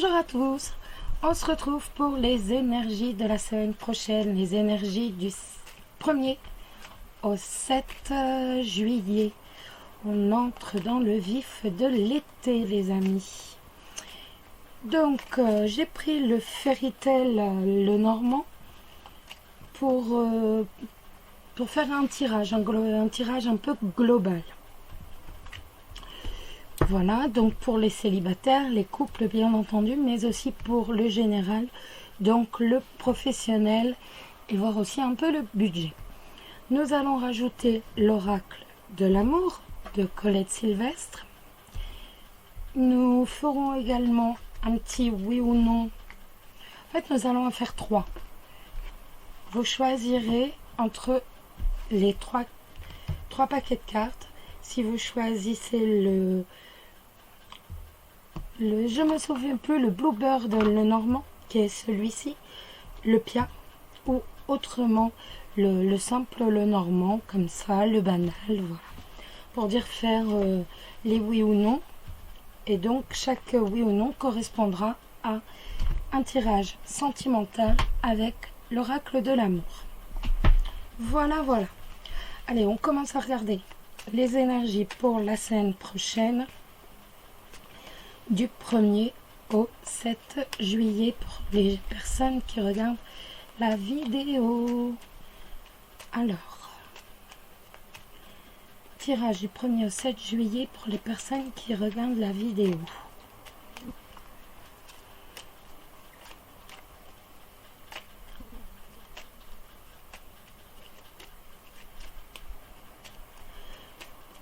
Bonjour à tous, on se retrouve pour les énergies de la semaine prochaine, les énergies du 1er au 7 juillet. On entre dans le vif de l'été les amis. Donc j'ai pris le Fairy Tail, le normand, pour faire un tirage un peu global. Voilà, donc pour les célibataires, les couples bien entendu, mais aussi pour le général, donc le professionnel et voir aussi un peu le budget. Nous allons rajouter l'oracle de l'amour de Colette Sylvestre. Nous ferons également un petit oui ou non. En fait, nous allons en faire 3. Vous choisirez entre les trois paquets de cartes. Si vous choisissez je me souviens plus, le Bluebird, le normand, qui est celui-ci, le Pia, ou autrement le simple, le normand, comme ça, le banal, voilà. Pour dire faire les oui ou non. Et donc, chaque oui ou non correspondra à un tirage sentimental avec l'oracle de l'amour. Voilà, voilà. Allez, on commence à regarder les énergies pour la semaine prochaine, du 1er au 7 juillet pour les personnes qui regardent la vidéo. Alors, tirage du 1er au 7 juillet pour les personnes qui regardent la vidéo.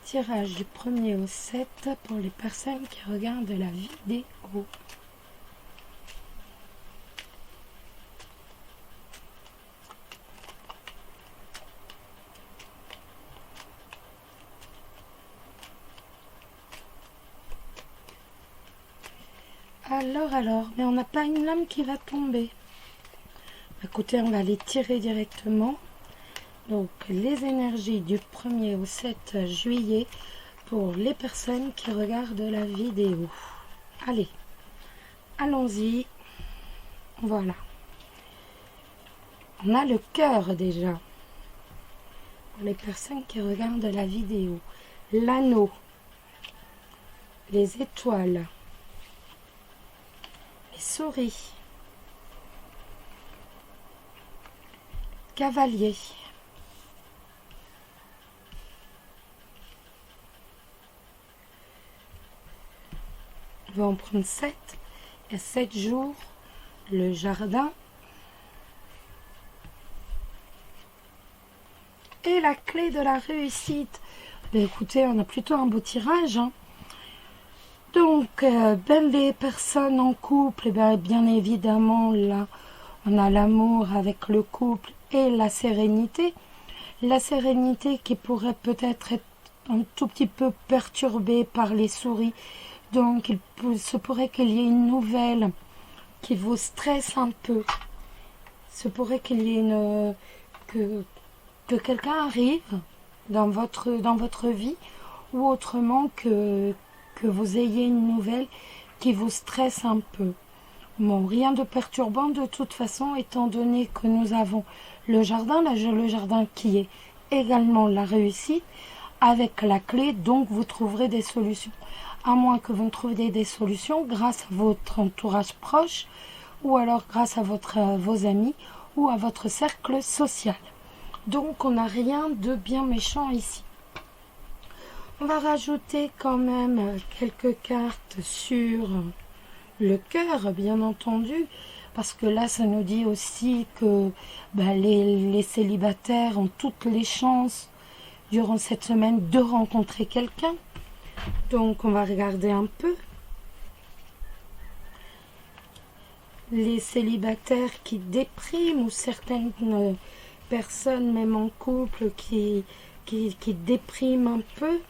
Tirage du 1er au 7 pour les personnes qui regardent la vidéo. Alors, mais on n'a pas une lame qui va tomber. Écoutez, on va les tirer directement. Donc, les énergies du 1er au 7 juillet pour les personnes qui regardent la vidéo. Allez, allons-y. Voilà. On a le cœur déjà. Pour les personnes qui regardent la vidéo. L'anneau. Les étoiles. Les souris. Cavalier. On va en prendre 7. Il y a 7 jours. Le jardin. Et la clé de la réussite. Ben, écoutez, on a plutôt un beau tirage. Hein. Donc, les personnes en couple, bien évidemment, là, on a l'amour avec le couple et la sérénité. La sérénité qui pourrait peut-être être un tout petit peu perturbée par les souris. Donc, il se pourrait qu'il y ait une nouvelle qui vous stresse un peu. Il se pourrait qu'il y ait que quelqu'un arrive dans votre vie ou autrement que vous ayez une nouvelle qui vous stresse un peu. Bon, rien de perturbant de toute façon, étant donné que nous avons le jardin qui est également la réussite, avec la clé, donc vous trouverez des solutions. À moins que vous ne trouviez des solutions grâce à votre entourage proche, ou alors grâce à vos amis, ou à votre cercle social. Donc on n'a rien de bien méchant ici. On va rajouter quand même quelques cartes sur le cœur, bien entendu, parce que là, ça nous dit aussi que les célibataires ont toutes les chances, durant cette semaine, de rencontrer quelqu'un. Donc, on va regarder un peu. Les célibataires qui dépriment, ou certaines personnes, même en couple, qui dépriment un peu.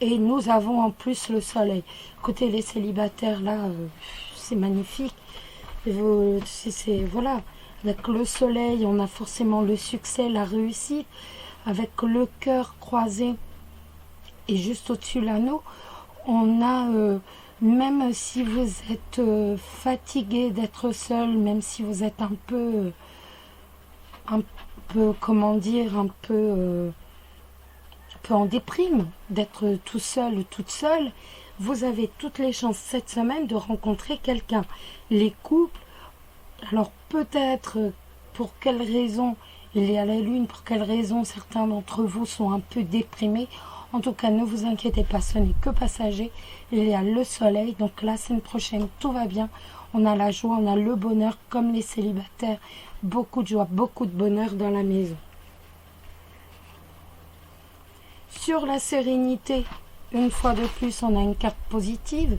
Et nous avons en plus le soleil. Écoutez, les célibataires, là, c'est magnifique. Voilà, avec le soleil, on a forcément le succès, la réussite. Avec le cœur croisé et juste au-dessus l'anneau, on a même si vous êtes fatigué d'être seul, même si vous êtes un peu, comment dire, un peu en déprime d'être tout seul ou toute seule, vous avez toutes les chances cette semaine de rencontrer quelqu'un. Les couples, alors peut-être pour quelle raison il y a la lune, pour quelle raison certains d'entre vous sont un peu déprimés. En tout cas, ne vous inquiétez pas, ce n'est que passager. Il y a le soleil, donc la semaine prochaine, tout va bien. On a la joie, on a le bonheur, comme les célibataires. Beaucoup de joie, beaucoup de bonheur dans la maison. Sur la sérénité, une fois de plus, on a une carte positive.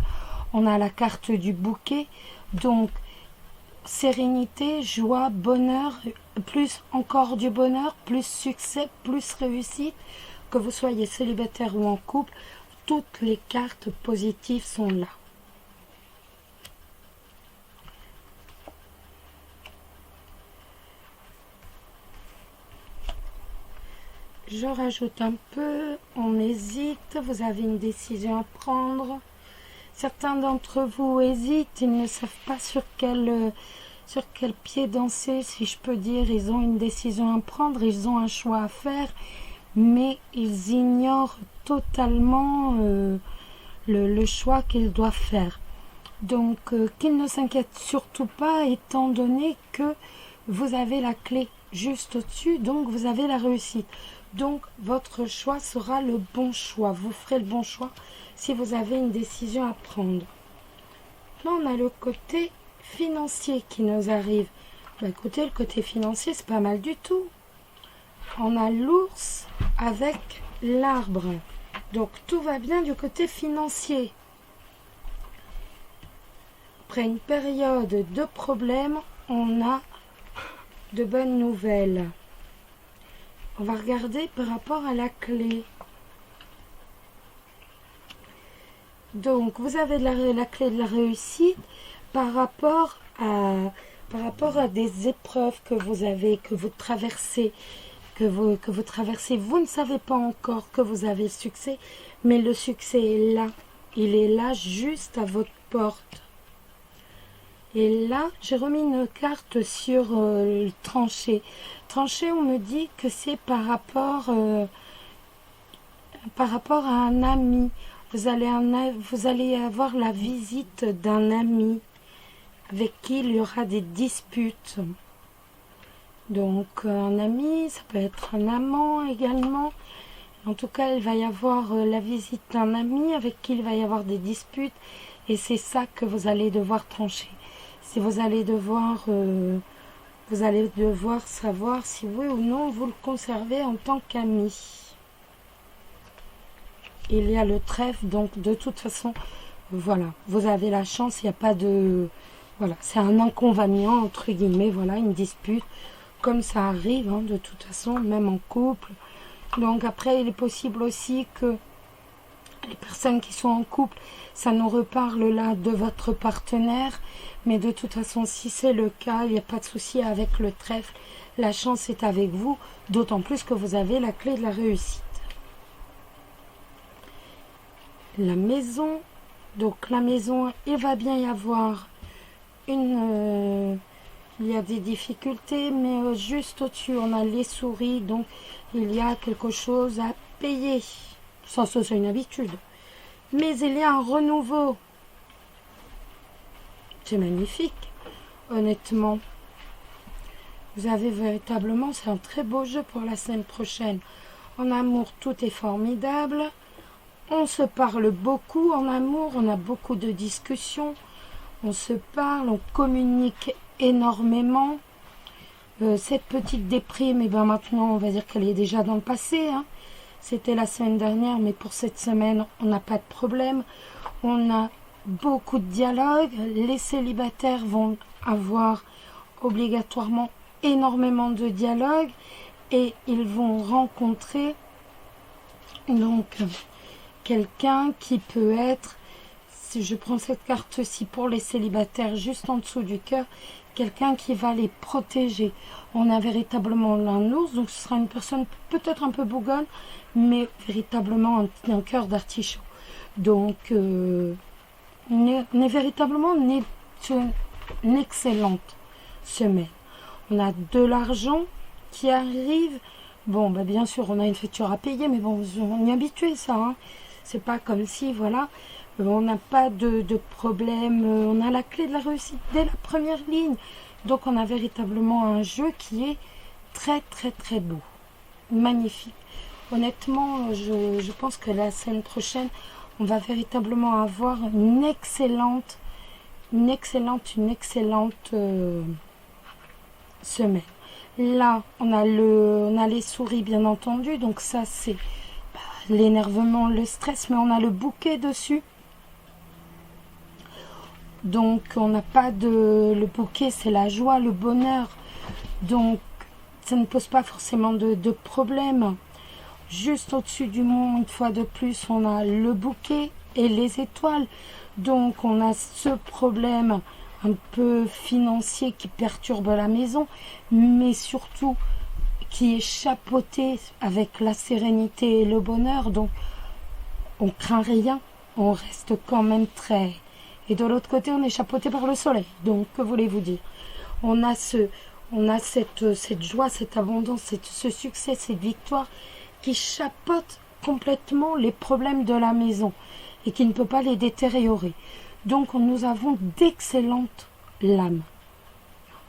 On a la carte du bouquet. Donc, sérénité, joie, bonheur, plus encore du bonheur, plus succès, plus réussite. Que vous soyez célibataire ou en couple, toutes les cartes positives sont là. Je rajoute un peu, on hésite, vous avez une décision à prendre. Certains d'entre vous hésitent, ils ne savent pas sur quel pied danser, si je peux dire. Ils ont une décision à prendre, ils ont un choix à faire, mais ils ignorent totalement le choix qu'ils doivent faire. Donc, qu'ils ne s'inquiètent surtout pas, étant donné que vous avez la clé juste au-dessus, donc vous avez la réussite. Donc, votre choix sera le bon choix. Vous ferez le bon choix si vous avez une décision à prendre. Là, on a le côté financier qui nous arrive. Bah, écoutez, le côté financier, c'est pas mal du tout. On a l'ours avec l'arbre. Donc, tout va bien du côté financier. Après une période de problèmes, on a de bonnes nouvelles. On va regarder par rapport à la clé. Donc, vous avez la clé de la réussite par rapport à des épreuves que vous avez, que vous traversez, vous traversez. Vous ne savez pas encore que vous avez le succès, mais le succès est là. Il est là, juste à votre porte. Et là, j'ai remis une carte sur le tranché. Tranché, on me dit que c'est par rapport à un ami. Vous allez avoir la visite d'un ami avec qui il y aura des disputes. Donc, un ami, ça peut être un amant également. En tout cas, il va y avoir la visite d'un ami avec qui il va y avoir des disputes. Et c'est ça que vous allez devoir trancher. Si vous allez devoir savoir si oui ou non vous le conservez en tant qu'ami. Il y a le trèfle, donc de toute façon, voilà, vous avez la chance, il n'y a pas de... Voilà, c'est un inconvénient, entre guillemets, voilà, une dispute, comme ça arrive, hein, de toute façon, même en couple. Donc après, il est possible aussi que les personnes qui sont en couple, ça nous reparle là de votre partenaire, mais de toute façon, si c'est le cas, il n'y a pas de souci avec le trèfle, la chance est avec vous, d'autant plus que vous avez la clé de la réussite. La maison, donc la maison, il va bien y avoir il y a des difficultés, mais juste au-dessus, on a les souris, donc il y a quelque chose à payer. Ça, c'est une habitude. Mais il y a un renouveau. C'est magnifique, honnêtement. Vous avez véritablement, c'est un très beau jeu pour la semaine prochaine. En amour, tout est formidable. On se parle beaucoup en amour, on a beaucoup de discussions. On se parle, on communique énormément. Cette petite déprime, et ben maintenant, on va dire qu'elle est déjà dans le passé. Hein. C'était la semaine dernière, mais pour cette semaine, on n'a pas de problème. On a beaucoup de dialogues. Les célibataires vont avoir obligatoirement énormément de dialogues et ils vont rencontrer donc quelqu'un qui peut être, si je prends cette carte-ci pour les célibataires juste en dessous du cœur, quelqu'un qui va les protéger. On a véritablement un ours, donc ce sera une personne peut-être un peu bougonne, mais véritablement un cœur d'artichaut. Donc on est véritablement sur une excellente semaine. On a de l'argent qui arrive. Bon, bah bien sûr, on a une facture à payer, mais bon, on est habitué ça. Hein. C'est pas comme si, voilà, on n'a pas de problème. On a la clé de la réussite dès la première ligne. Donc, on a véritablement un jeu qui est très, très, très beau. Magnifique. Honnêtement, je pense que la semaine prochaine, on va véritablement avoir une excellente semaine. Là, on a les souris, bien entendu. Donc ça, c'est l'énervement, le stress. Mais on a le bouquet dessus. Donc, on n'a pas de... Le bouquet, c'est la joie, le bonheur. Donc, ça ne pose pas forcément de problème. Juste au-dessus du mont, une fois de plus, on a le bouquet et les étoiles. Donc, on a ce problème un peu financier qui perturbe la maison, mais surtout qui est chapeauté avec la sérénité et le bonheur. Donc, on craint rien, on reste quand même très... Et de l'autre côté, on est chapeauté par le soleil. Donc, que voulez-vous dire? On a cette joie, cette abondance, ce succès, cette victoire qui chapeaute complètement les problèmes de la maison et qui ne peut pas les détériorer. Donc, nous avons d'excellentes lames.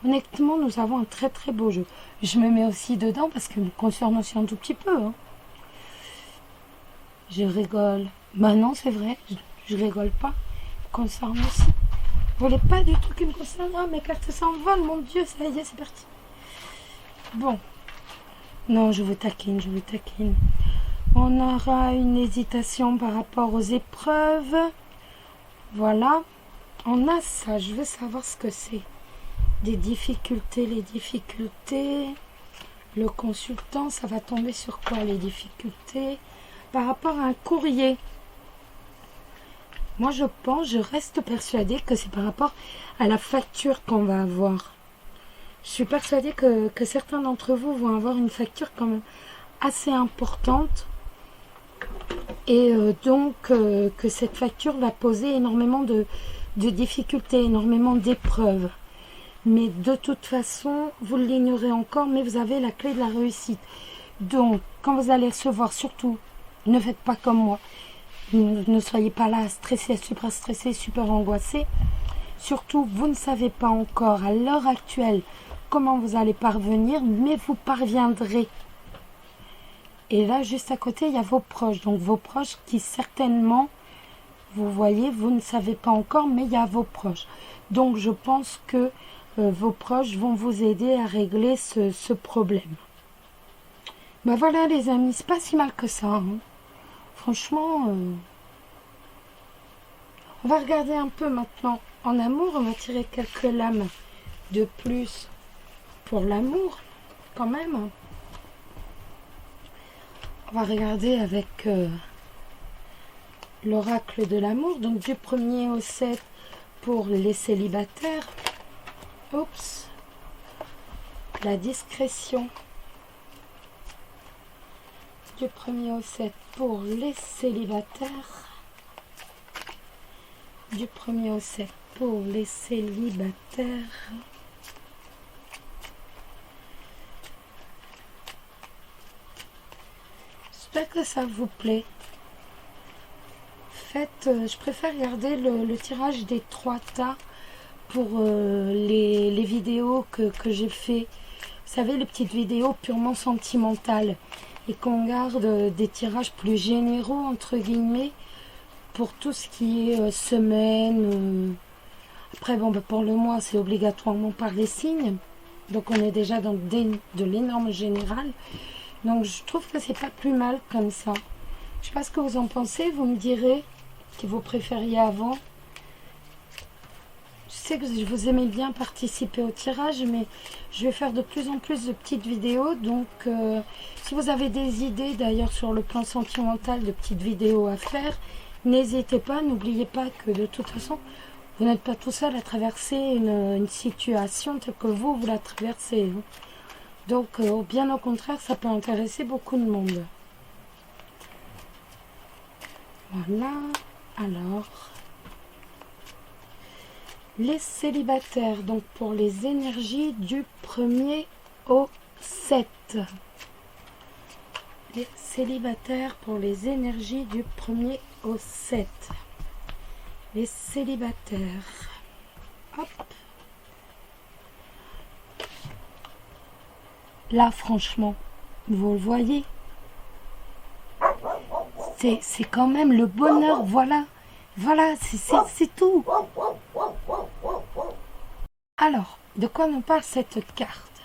Honnêtement, nous avons un très très beau jeu. Je me mets aussi dedans parce qu'il me concerne aussi un tout petit peu. Hein. Je rigole. Bah non, c'est vrai, je rigole pas. Il me concerne aussi. Vous voulez pas du tout qu'il me concerne? Ah, mes cartes s'envolent, mon Dieu, ça y est, c'est parti. Bon. Non, je vous taquine, je vous taquine. On aura une hésitation par rapport aux épreuves. Voilà. On a ça, je veux savoir ce que c'est. Des difficultés, les difficultés. Le consultant, ça va tomber sur quoi les difficultés? Par rapport à un courrier. Moi, je reste persuadée que c'est par rapport à la facture qu'on va avoir. Je suis persuadée que certains d'entre vous vont avoir une facture quand même assez importante. Et donc, que cette facture va poser énormément de difficultés, énormément d'épreuves. Mais de toute façon, vous l'ignorez encore, mais vous avez la clé de la réussite. Donc, quand vous allez recevoir, surtout, ne faites pas comme moi. Ne soyez pas là stressé, super angoissé. Surtout, vous ne savez pas encore à l'heure actuelle comment vous allez parvenir, mais vous parviendrez. Et là, juste à côté, il y a vos proches. Donc, vos proches qui certainement, vous voyez, vous ne savez pas encore, mais il y a vos proches. Donc, je pense que vos proches vont vous aider à régler ce problème. Ben voilà, les amis, c'est pas si mal que ça. Hein. Franchement, on va regarder un peu maintenant en amour. On va tirer quelques lames de plus pour l'amour, quand même. On va regarder avec l'oracle de l'amour. Donc du 1er au 7 pour les célibataires. Oups. La discrétion. Du 1er au 7 pour les célibataires. Du 1er au 7 pour les célibataires. J'espère que ça vous plaît. Faites, je préfère garder le tirage des 3 tas pour les vidéos que j'ai fait. Vous savez, les petites vidéos purement sentimentales. Et qu'on garde des tirages plus généraux, entre guillemets, pour tout ce qui est semaine. Après, bon, bah, pour le mois, c'est obligatoirement par les signes. Donc, on est déjà dans de l'énorme général. Donc, je trouve que c'est pas plus mal comme ça. Je sais pas ce que vous en pensez. Vous me direz que vous préfériez avant. Je sais que vous aimez bien participer au tirage, mais je vais faire de plus en plus de petites vidéos. Donc, si vous avez des idées, d'ailleurs, sur le plan sentimental, de petites vidéos à faire, n'hésitez pas. N'oubliez pas que, de toute façon, vous n'êtes pas tout seul à traverser une situation telle que vous la traversez. Hein. Donc, bien au contraire, ça peut intéresser beaucoup de monde. Voilà. Alors... Les célibataires, donc pour les énergies du 1er au 7. Les célibataires pour les énergies du 1er au 7. Les célibataires. Hop. Là, franchement, vous le voyez, c'est quand même le bonheur, voilà. Voilà, c'est tout. Alors, de quoi nous parle cette carte?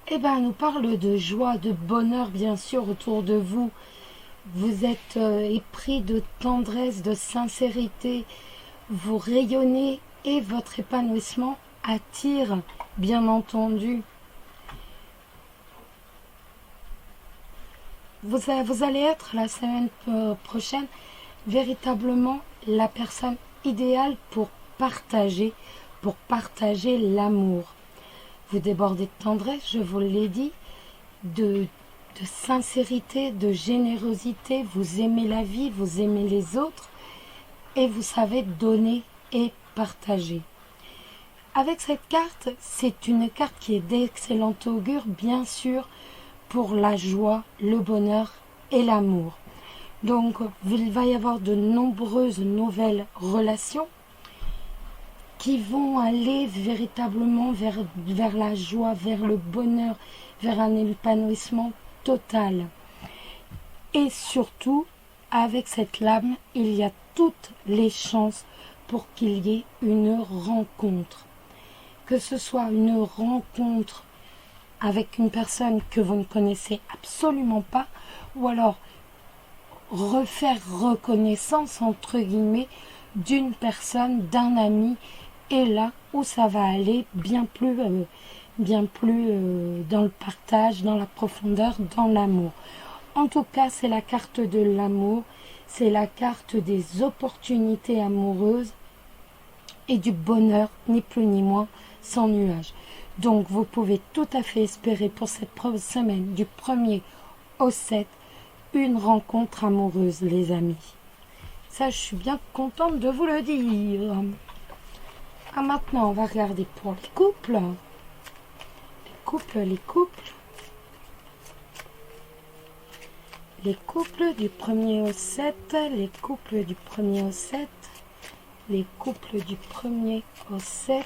Eh bien, elle nous parle de joie, de bonheur, bien sûr, autour de vous. Vous êtes épris de tendresse, de sincérité. Vous rayonnez et votre épanouissement attire, bien entendu. Vous allez être la semaine prochaine véritablement la personne idéale pour partager l'amour. Vous débordez de tendresse, je vous l'ai dit, de sincérité, de générosité, vous aimez la vie, vous aimez les autres et vous savez donner et partager. Avec cette carte, c'est une carte qui est d'excellent augure, bien sûr, pour la joie, le bonheur et l'amour. Donc, il va y avoir de nombreuses nouvelles relations qui vont aller véritablement vers la joie, vers le bonheur, vers un épanouissement total. Et surtout, avec cette lame, il y a toutes les chances pour qu'il y ait une rencontre. Que ce soit une rencontre avec une personne que vous ne connaissez absolument pas, ou alors refaire reconnaissance, entre guillemets, d'une personne, d'un ami, et là où ça va aller bien plus dans le partage, dans la profondeur, dans l'amour. En tout cas, c'est la carte de l'amour, c'est la carte des opportunités amoureuses et du bonheur, ni plus ni moins, sans nuage. Donc, vous pouvez tout à fait espérer pour cette semaine du 1er au 7 une rencontre amoureuse, les amis. Ça, je suis bien contente de vous le dire. Ah, maintenant, on va regarder pour les couples. Les couples. Les couples du 1er au 7. Les couples du 1er au 7. Les couples du 1er au 7.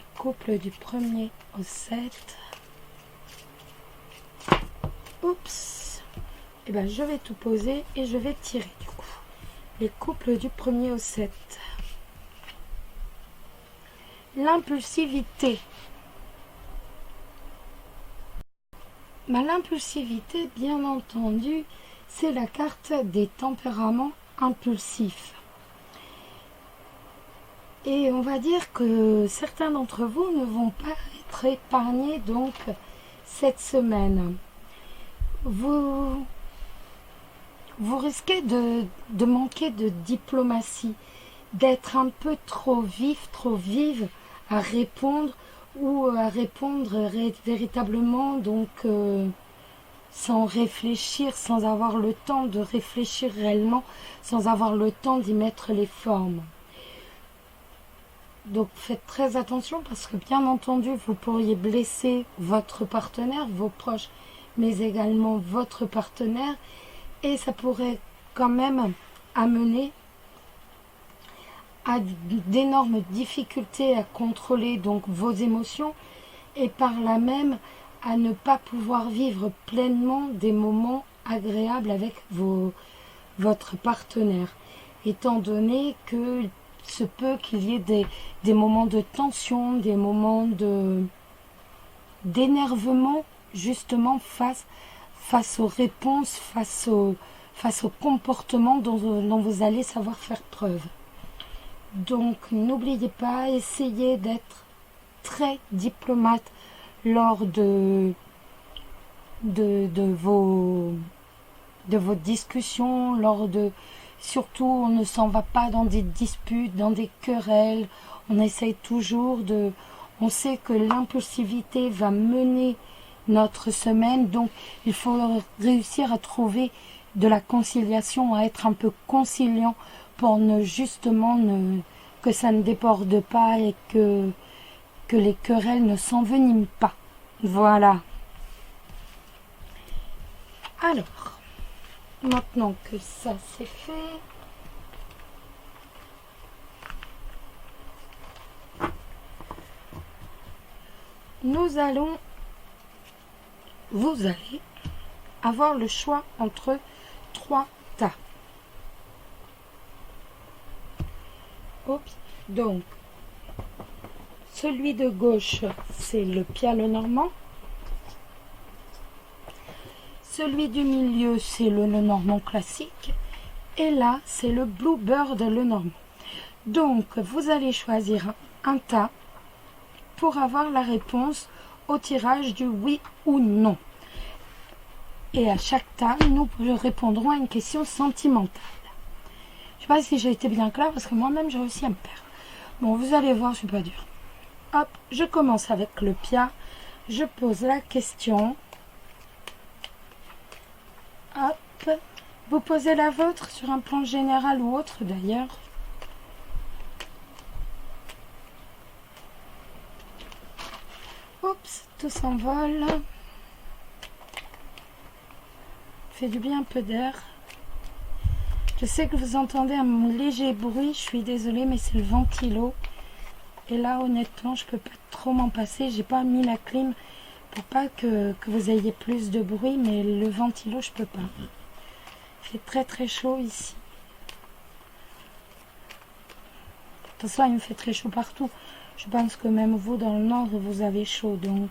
Les couples du 1er au 7. Oups. Et ben, je vais tout poser et je vais tirer du coup. Les couples du 1er au 7. L'impulsivité. L'impulsivité, bien entendu, c'est la carte des tempéraments impulsifs. Et on va dire que certains d'entre vous ne vont pas être épargnés donc cette semaine. Vous risquez de manquer de diplomatie, d'être un peu trop vif, trop vive à répondre ou à répondre véritablement donc sans réfléchir, sans avoir le temps de réfléchir réellement, sans avoir le temps d'y mettre les formes. Donc faites très attention parce que bien entendu vous pourriez blesser votre partenaire, vos proches, mais également votre partenaire et ça pourrait quand même amener à d'énormes difficultés à contrôler donc vos émotions et par là même à ne pas pouvoir vivre pleinement des moments agréables avec votre partenaire, étant donné que se peut qu'il y ait des moments de tension, des moments d'énervement justement face aux réponses, face au comportement dont vous allez savoir faire preuve. Donc n'oubliez pas, essayez d'être très diplomate lors de vos discussions, surtout on ne s'en va pas dans des disputes, dans des querelles, on essaye toujours on sait que l'impulsivité va mener notre semaine, donc il faut réussir à trouver de la conciliation, à être un peu conciliant pour ne justement que ça ne déborde pas et que les querelles ne s'enveniment pas. Voilà. Alors, maintenant que ça c'est fait, vous allez avoir le choix entre 3 tas. Oups. Donc, celui de gauche, c'est le pial normand. Celui du milieu, c'est le normand classique. Et là, c'est le Bluebird le normand. Donc, vous allez choisir un tas pour avoir la réponse au tirage du oui ou non. Et à chaque tas, nous répondrons à une question sentimentale. Je ne sais pas si j'ai été bien claire parce que moi-même, j'ai réussi à me perdre. Bon, vous allez voir, je suis pas dure. Hop, je commence avec le pia. Je pose la question. Hop. Vous posez la vôtre sur un plan général ou autre d'ailleurs. Oups, tout s'envole. Fait du bien un peu d'air. Je sais que vous entendez un léger bruit, je suis désolée, mais c'est le ventilo. Et là, honnêtement, je peux pas trop m'en passer. J'ai pas mis la clim pour pas que vous ayez plus de bruit, mais le ventilo, je peux pas. Il fait très très chaud ici. De toute façon, il me fait très chaud partout. Je pense que même vous, dans le nord, vous avez chaud. Donc,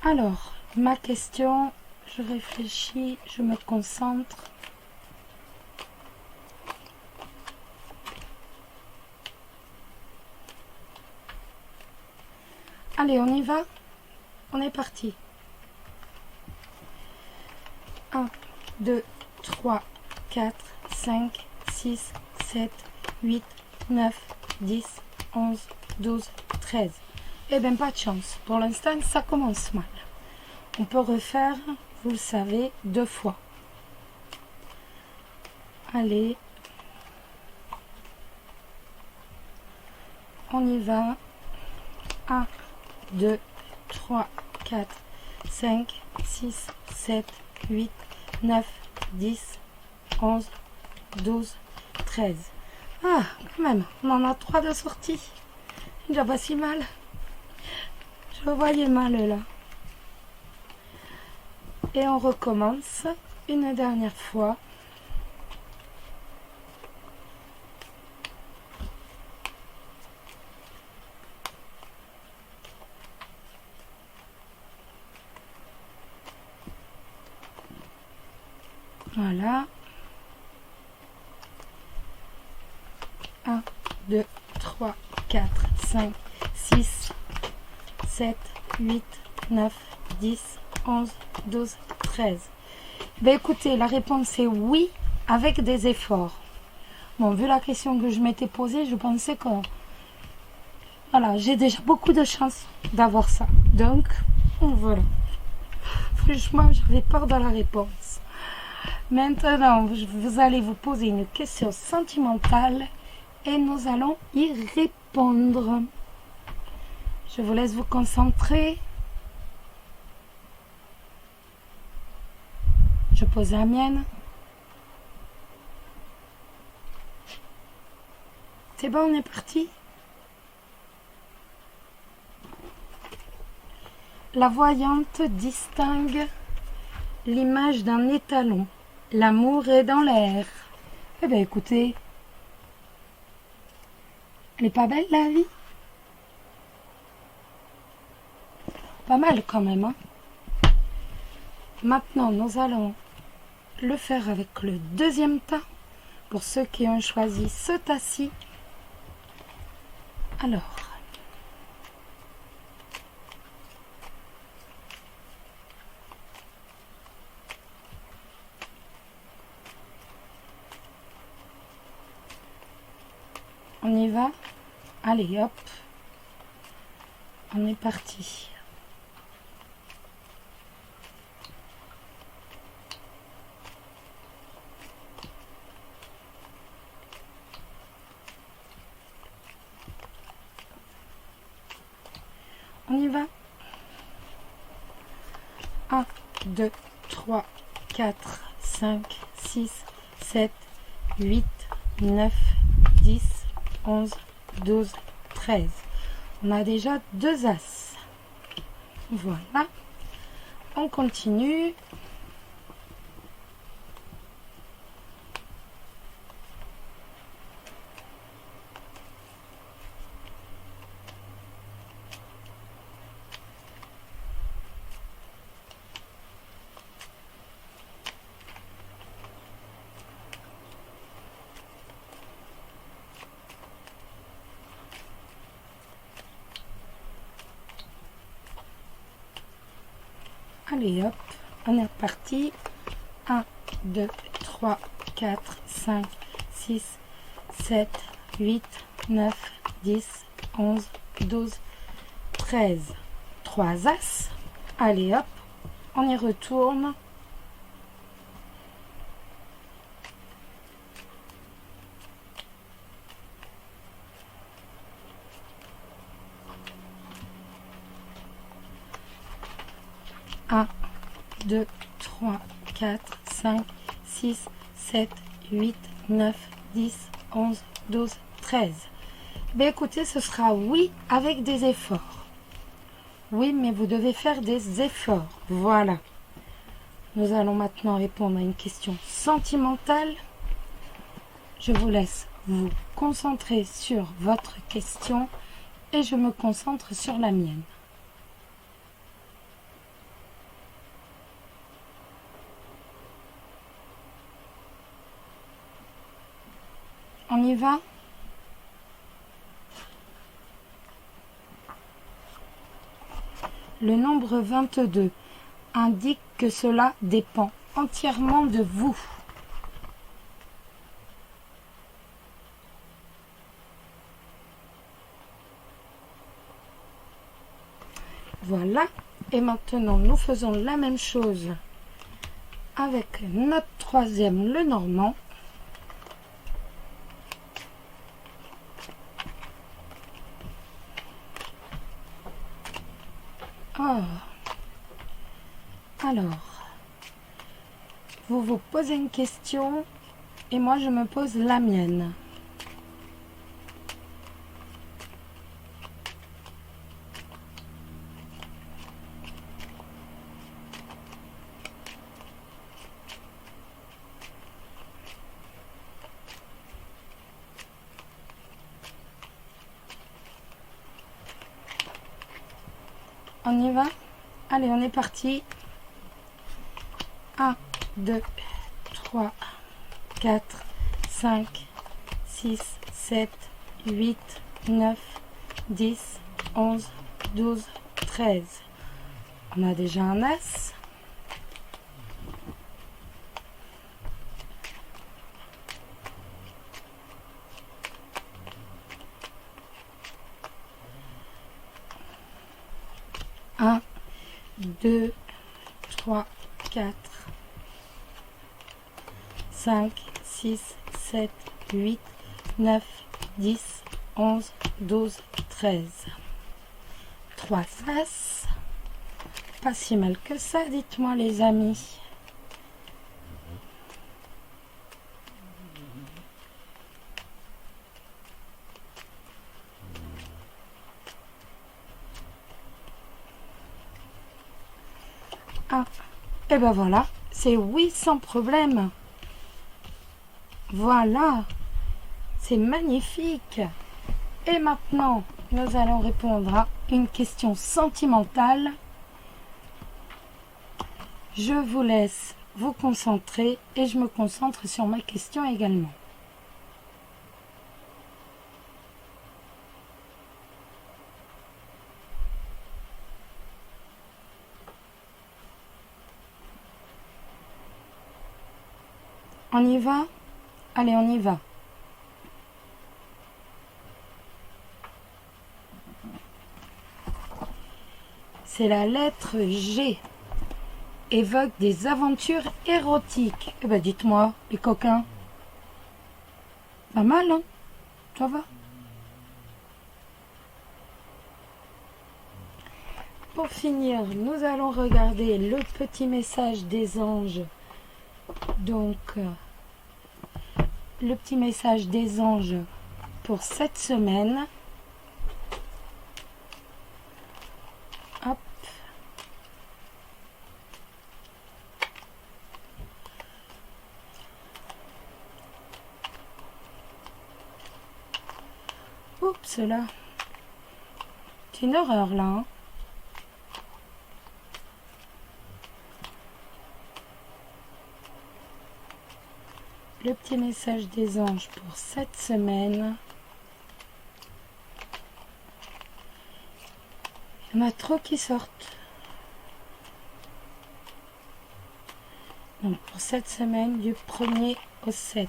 alors, ma question, je réfléchis, je me concentre. Allez, on y va? On est parti. 1, 2, 3, 4, 5, 6, 7, 8, 9, 10, 11, 12, 13. Eh bien, pas de chance. Pour l'instant, ça commence mal. On peut refaire, vous le savez, 2 fois. Allez. On y va. 1, 2, 3, 4, 5, 6, 7, 8, 9, 10, 11, 12, 13. Ah, quand même, on en a 3 de sortie. Déjà pas si mal. Je voyais mal là. Et on recommence une dernière fois. Voilà. 1, 2, 3, 4, 5, 6, 7, 8, 9, 10, 11, 12, 13. Ben écoutez, la réponse est oui, avec des efforts. Bon, vu la question que je m'étais posée, je pensais que... Voilà, j'ai déjà beaucoup de chance d'avoir ça. Donc, voilà. Franchement, j'avais peur de la réponse. Maintenant, vous allez vous poser une question sentimentale et nous allons y répondre. Je vous laisse vous concentrer. Je pose la mienne. C'est bon, on est parti. La voyante distingue l'image d'un étalon. L'amour est dans l'air. Eh bien, écoutez, elle est pas belle, la vie? Pas mal, quand même, hein? Maintenant, nous allons le faire avec le deuxième tas. Pour ceux qui ont choisi ce tas-ci. Alors... On y va? Allez, hop. On est parti. On y va. 1, 2, 3, 4, 5, 6, 7, 8, 9, 10, 11, 12, 13. On a déjà 2 As. Voilà. On continue. Allez hop, on est reparti. 1, 2, 3, 4, 5, 6, 7, 8, 9, 10, 11, 12, 13. 3 As. Allez hop, on y retourne. Un, 2, 3, 4, 5, 6, 7, 8, 9, 10, 11, 12, 13. Ben écoutez, ce sera oui avec des efforts. Oui, mais vous devez faire des efforts. Voilà. Nous allons maintenant répondre à une question sentimentale. Je vous laisse vous concentrer sur votre question et je me concentre sur la mienne. On y va? Le nombre 22 indique que cela dépend entièrement de vous. Voilà. Et maintenant, nous faisons la même chose avec notre troisième, le normand. Oh. Alors, vous vous posez une question et moi je me pose la mienne. On y va? Allez, on est parti. 1, 2, 3, 4, 5, 6, 7, 8, 9, 10, 11, 12, 13. On a déjà un As. Un, 2, 3, 4, 5, 6, 7, 8, 9, 10, 11, 12, 13. 3 As. Pas si mal que ça, dites-moi les amis. Ah, et ben voilà, c'est oui sans problème. Voilà, c'est magnifique. Et maintenant, nous allons répondre à une question sentimentale. Je vous laisse vous concentrer et je me concentre sur ma question également. On y va? Allez, on y va. C'est la lettre G. Évoque des aventures érotiques. Eh ben dites-moi, les coquins. Pas mal, hein? Ça va? pour finir, nous allons regarder le petit message des anges. Donc, le petit message des anges pour cette semaine. Hop. Oups là. C'est une horreur là. Hein. Le petit message des anges pour cette semaine. Il y en a trop qui sortent. Donc pour cette semaine, du 1er au 7.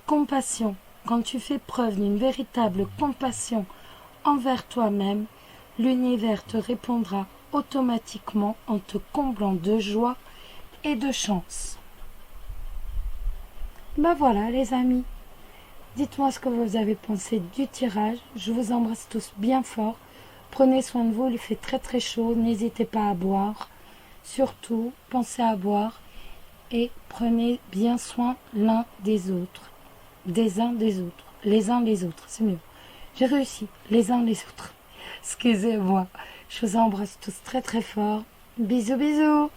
Compassion. Quand tu fais preuve d'une véritable compassion envers toi-même, l'univers te répondra automatiquement en te comblant de joie et de chance. Ben voilà les amis, dites-moi ce que vous avez pensé du tirage. Je vous embrasse tous bien fort. Prenez soin de vous, il fait très très chaud, n'hésitez pas à boire. Surtout, pensez à boire et prenez bien soin l'un des autres. Des uns des autres. Les uns les autres, c'est mieux. J'ai réussi, les uns les autres. Excusez-moi. Je vous embrasse tous très très fort. Bisous bisous.